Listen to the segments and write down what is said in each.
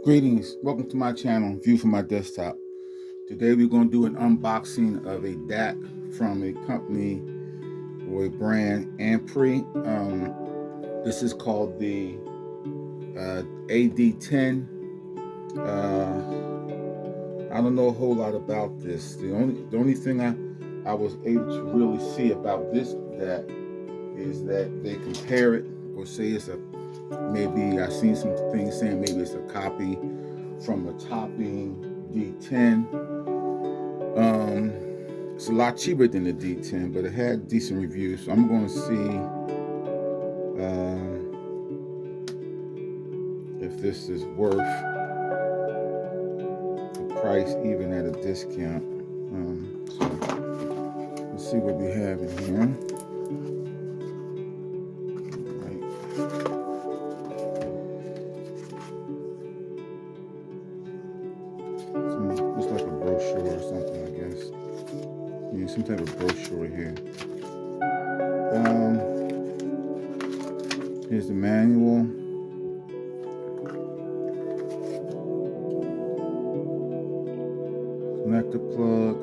Greetings, welcome to my channel, View from my desktop. Today we're going to do an unboxing of a DAC from a company or a brand, AIMPIRE. This is called the AD10. I don't know a whole lot about this. The only thing I was able to really see about this DAC is that they compare it, or say it's maybe I've seen some things saying maybe it's a copy from a Topping D10. It's a lot cheaper than the D10, but it had decent reviews. So I'm going to see if this is worth the price, even at a discount. So let's see what we have in here. Looks like a brochure or something, I guess. Yeah, some type of brochure here. Here's the manual. Connector plug.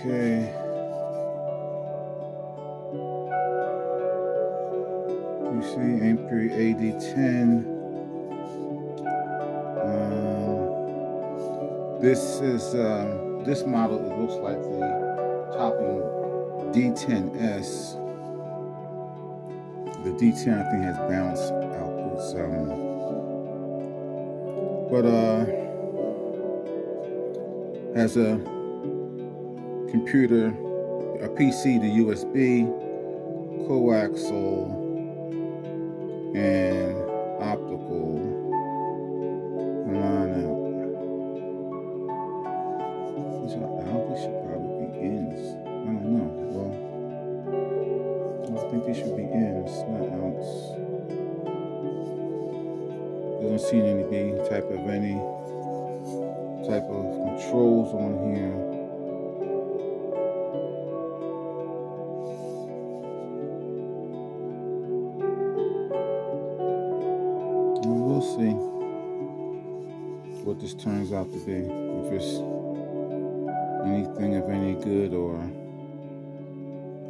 Okay. You see AIMPIRE AD10. This model, it looks like the Topping D10s. The D10 I think has balanced outputs, but has a computer, a PC to USB, coaxial, and optical line out. These should probably be ins. I don't know. Well, I think these should be ins, not outs. Doesn't seem to be any type of controls on here. We'll see what this turns out to be, if it's anything of any good, or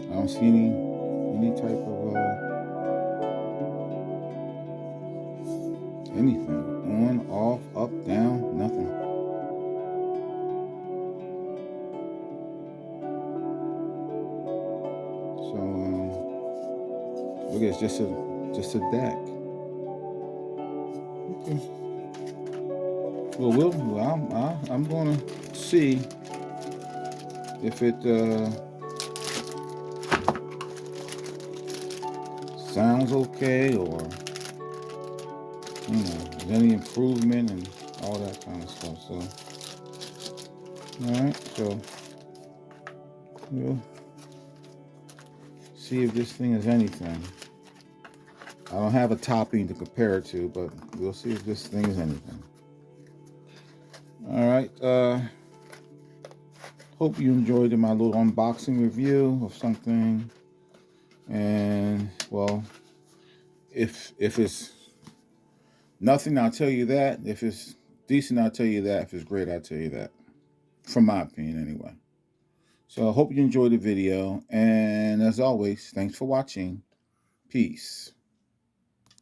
I don't see any type of anything on, off, up, down, nothing. So look, it's just a DAC. Okay. Well, I'm gonna see if it sounds okay, or there's any improvement and all that kind of stuff. So, all right, so we'll see if this thing is anything. I don't have a Topping to compare it to, but we'll see if this thing is anything. All right. Hope you enjoyed my little unboxing review of something. And well, if it's nothing, I'll tell you that. If it's decent, I'll tell you that. If it's great, I'll tell you that. From my opinion, anyway. So I hope you enjoyed the video. And as always, thanks for watching. Peace.